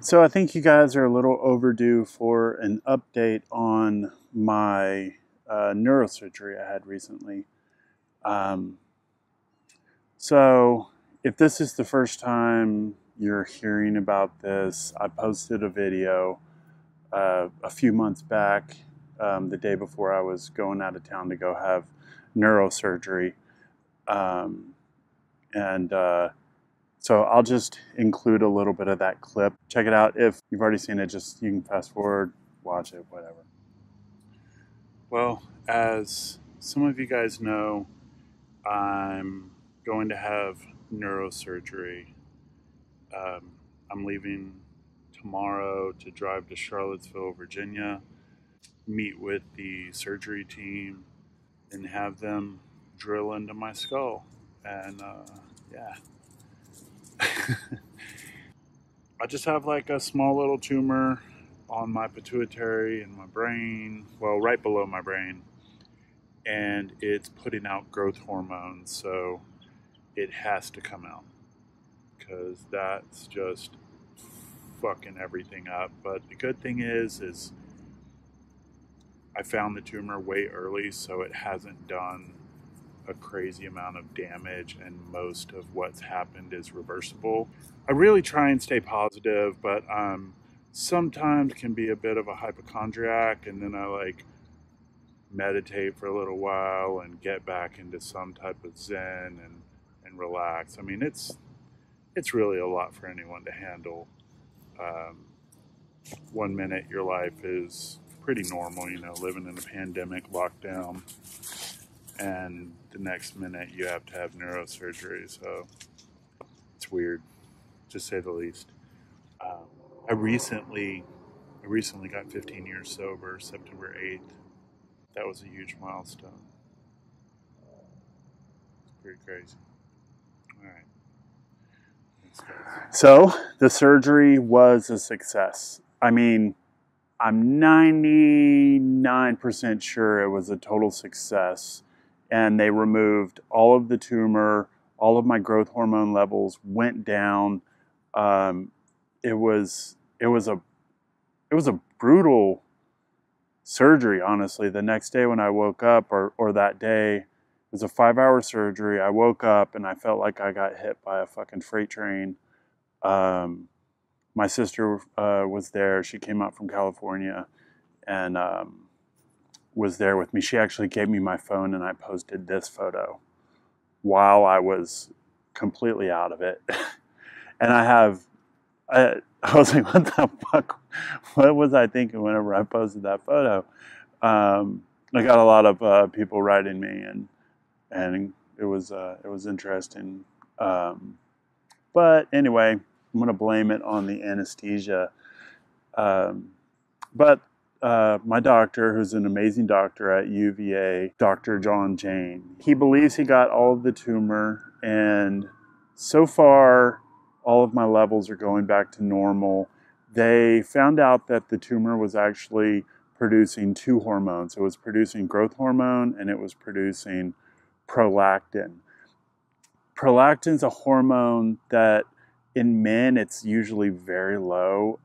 So I think you guys are a little overdue for an update on my neurosurgery I had recently. So if this is the first time you're hearing about this, I posted a video a few months back, the day before I was going out of town to go have neurosurgery. So I'll just include a little bit of that clip. Check it out. If you've already seen it, just you can fast forward, watch it, whatever. Well, as some of you guys know, I'm going to have neurosurgery. I'm leaving tomorrow to drive to Charlottesville, Virginia, meet with the surgery team, and have them drill into my skull. And yeah. I just have like a small little tumor on my pituitary in my brain, well, right below my brain, and it's putting out growth hormones, so it has to come out because that's just fucking everything up. But the good thing is I found the tumor way early, so it hasn't done a crazy amount of damage, and most of what's happened is reversible. I really try and stay positive, but sometimes can be a bit of a hypochondriac, and then I like meditate for a little while and get back into some type of zen and relax. I mean, it's really a lot for anyone to handle. 1 minute your life is pretty normal, you know, living in a pandemic lockdown, and the next minute you have to have neurosurgery, so it's weird, to say the least. I recently got 15 years sober, September 8th. That was a huge milestone. It's pretty crazy. All right. So the surgery was a success. I mean, I'm 99% sure it was a total success. And they removed all of the tumor, all of my growth hormone levels went down. It was a brutal surgery, honestly. The next day when I woke up, or that day, it was a 5-hour surgery. I woke up and I felt like I got hit by a fucking freight train. My sister was there. She came out from California and was there with me. She actually gave me my phone, and I posted this photo while I was completely out of it. And I was like, what the fuck? What was I thinking whenever I posted that photo? I got a lot of people writing me, and it was interesting. But anyway, I'm gonna blame it on the anesthesia. But my doctor, who's an amazing doctor at UVA, Dr. John Jane, he believes he got all of the tumor, and so far all of my levels are going back to normal. They found out that the tumor was actually producing two hormones. It was producing growth hormone, and it was producing prolactin. Prolactin is a hormone that in men it's usually very low.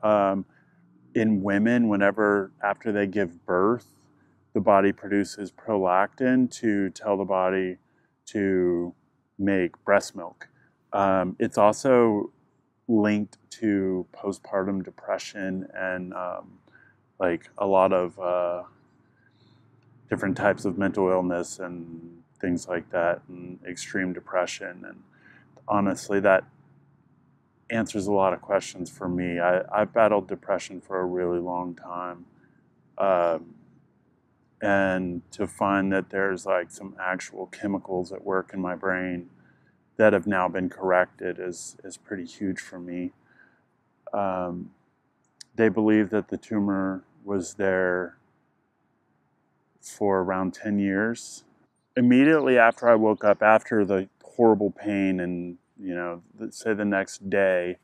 In women, whenever after they give birth, the body produces prolactin to tell the body to make breast milk. It's also linked to postpartum depression and like a lot of different types of mental illness and things like that, and extreme depression. And honestly, that answers a lot of questions for me. I've battled depression for a really long time. And to find that there's like some actual chemicals at work in my brain that have now been corrected is pretty huge for me. They believe that the tumor was there for around 10 years. Immediately after I woke up, after the horrible pain, and you know, say the next day,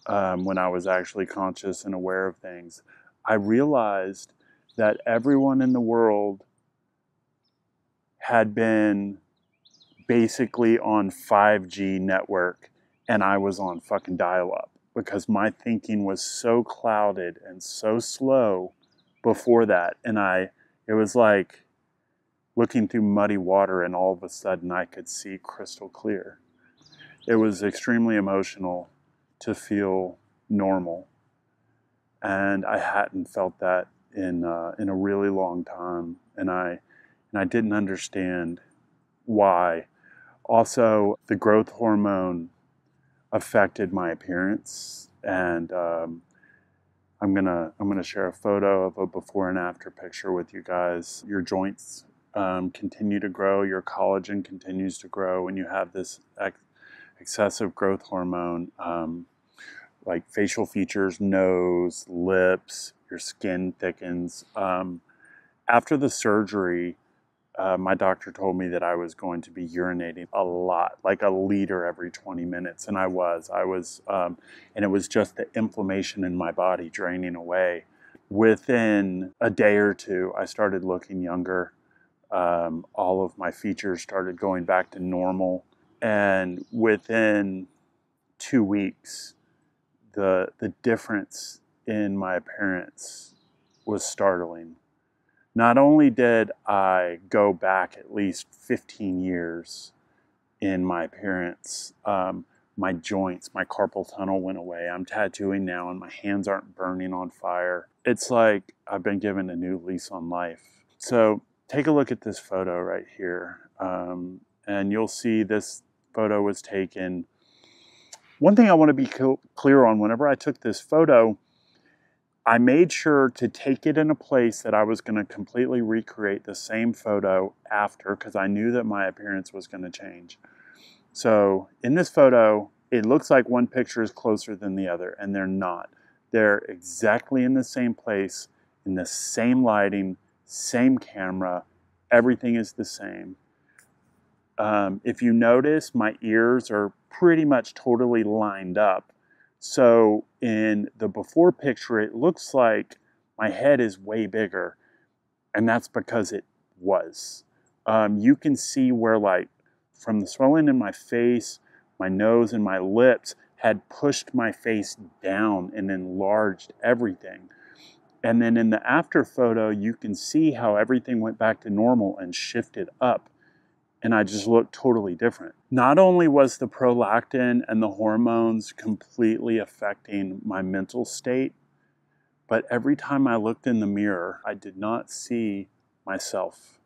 when I was actually conscious and aware of things, I realized that everyone in the world had been basically on 5G network, and I was on fucking dial-up. because my thinking was so clouded and so slow before that. And it was like looking through muddy water, and all of a sudden I could see crystal clear. It was extremely emotional to feel normal. And I hadn't felt that in a really long time. And I didn't understand why. Also, the growth hormone affected my appearance, and I'm gonna share a photo of a before and after picture with you guys. Your joints continue to grow, your collagen continues to grow when you have this excessive growth hormone. Like facial features, nose, lips, your skin thickens. After the surgery, my doctor told me that I was going to be urinating a lot, like a liter every 20 minutes. And I was, and it was just the inflammation in my body draining away. Within a day or two, I started looking younger. All of my features started going back to normal. And within 2 weeks, the difference in my appearance was startling. Not only did I go back at least 15 years in my appearance, my joints, my carpal tunnel went away. I'm tattooing now and my hands aren't burning on fire. It's like I've been given a new lease on life. So take a look at this photo right here. And you'll see this photo was taken. One thing I want to be clear on, whenever I took this photo, I made sure to take it in a place that I was going to completely recreate the same photo after, because I knew that my appearance was going to change. So in this photo, it looks like one picture is closer than the other, and they're not. They're exactly in the same place, in the same lighting, same camera. Everything is the same. If you notice, my ears are pretty much totally lined up. So in the before picture, it looks like my head is way bigger, and that's because it was. You can see where, like, from the swelling in my face, my nose and my lips had pushed my face down and enlarged everything. And then in the after photo, you can see how everything went back to normal and shifted up. And I just looked totally different. Not only was the prolactin and the hormones completely affecting my mental state, but every time I looked in the mirror, I did not see myself.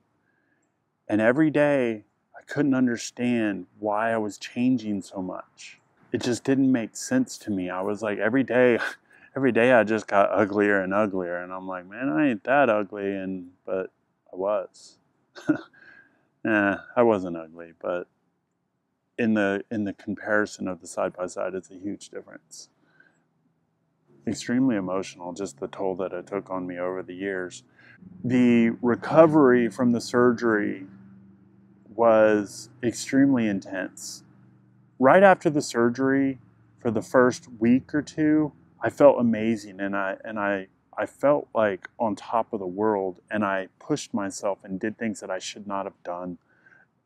And every day, I couldn't understand why I was changing so much. It just didn't make sense to me. I was like, every day I just got uglier and uglier. And I'm like, man, I ain't that ugly, but I was. I wasn't ugly, but in the comparison of the side by side, it's a huge difference. Extremely emotional, just the toll that it took on me over the years. The recovery from the surgery was extremely intense. Right after the surgery, for the first week or two, I felt amazing, and I felt like on top of the world, and I pushed myself and did things that I should not have done.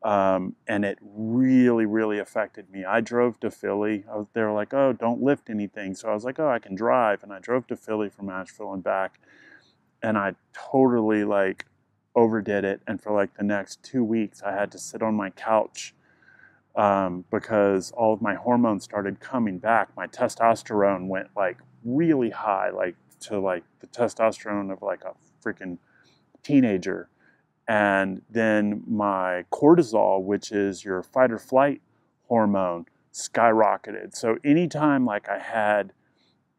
And it really, really affected me. I drove to Philly. They were like, oh, don't lift anything. So I was like, oh, I can drive. And I drove to Philly from Asheville and back. And I totally like overdid it. And for like the next 2 weeks, I had to sit on my couch because all of my hormones started coming back. My testosterone went like really high, like to like the testosterone of like a freaking teenager. And then my cortisol, which is your fight or flight hormone, skyrocketed. So anytime like I had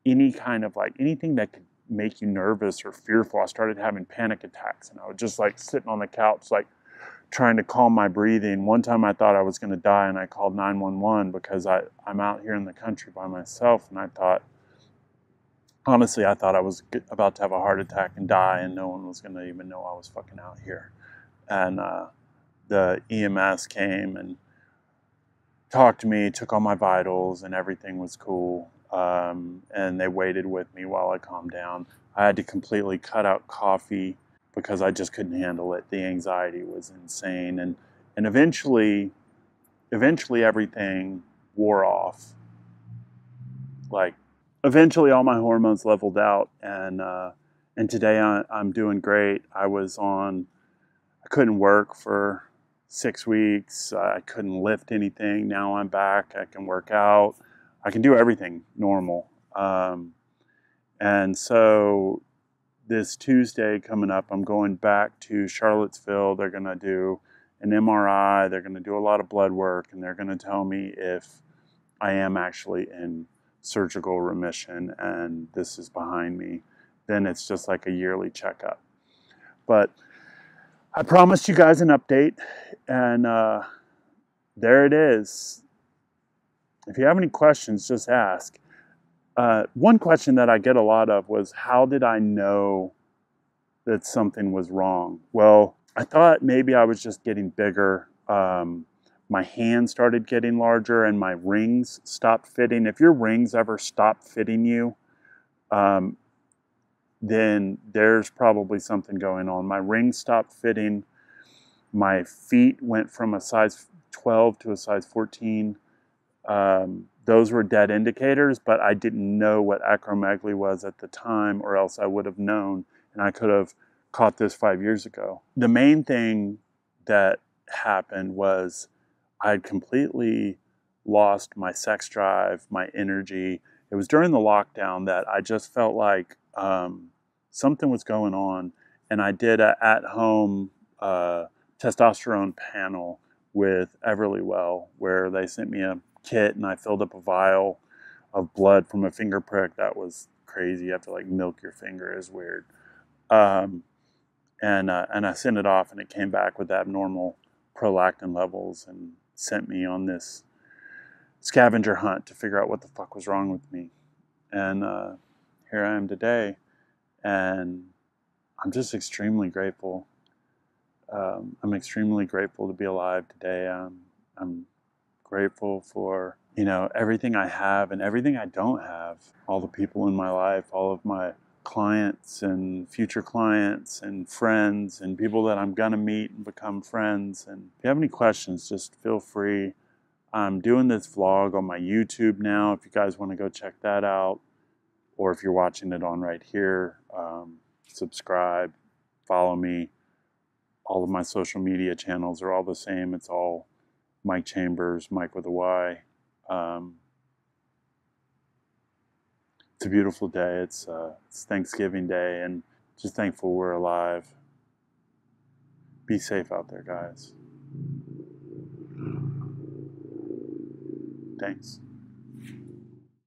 any kind of like anything that could make you nervous or fearful, I started having panic attacks. And I was just like sitting on the couch, like trying to calm my breathing. One time I thought I was going to die, and I called 911 because I'm out here in the country by myself. And I thought, honestly, I thought I was about to have a heart attack and die, and no one was going to even know I was fucking out here. And the EMS came and talked to me, took all my vitals, and everything was cool. And they waited with me while I calmed down. I had to completely cut out coffee because I just couldn't handle it. The anxiety was insane. And eventually everything wore off. Like eventually all my hormones leveled out, and today I'm doing great. I couldn't work for 6 weeks. I couldn't lift anything. Now I'm back. I can work out. I can do everything normal. And so this Tuesday coming up, I'm going back to Charlottesville. They're going to do an MRI. They're going to do a lot of blood work, and they're going to tell me if I am actually in surgical remission and this is behind me. Then it's just like a yearly checkup. But I promised you guys an update, and there it is. If you have any questions, just ask. One question that I get a lot of was, how did I know that something was wrong? Well, I thought maybe I was just getting bigger. My hands started getting larger and my rings stopped fitting. If your rings ever stop fitting you, then there's probably something going on. My rings stopped fitting. My feet went from a size 12 to a size 14. Those were dead indicators, but I didn't know what acromegaly was at the time, or else I would have known, and I could have caught this 5 years ago. The main thing that happened was I'd completely lost my sex drive, my energy. It was during the lockdown that I just felt like something was going on, and I did an at-home testosterone panel with Everlywell, where they sent me a kit and I filled up a vial of blood from a finger prick. That was crazy. You have to like milk your finger. Is weird. And I sent it off, and it came back with abnormal prolactin levels and sent me on this scavenger hunt to figure out what the fuck was wrong with me. And here I am today, and I'm just extremely grateful. I'm extremely grateful to be alive today. I'm grateful for, everything I have and everything I don't have. All the people in my life, all of my clients and future clients and friends and people that I'm gonna meet and become friends. And if you have any questions, just feel free. I'm doing this vlog on my YouTube now, if you guys want to go check that out, or if you're watching it on right here, subscribe, follow me. All of my social media channels are all the same. It's all Mike Chambers, Mike with a Y. It's a beautiful day. It's Thanksgiving Day, and just thankful we're alive. Be safe out there, guys. Thanks.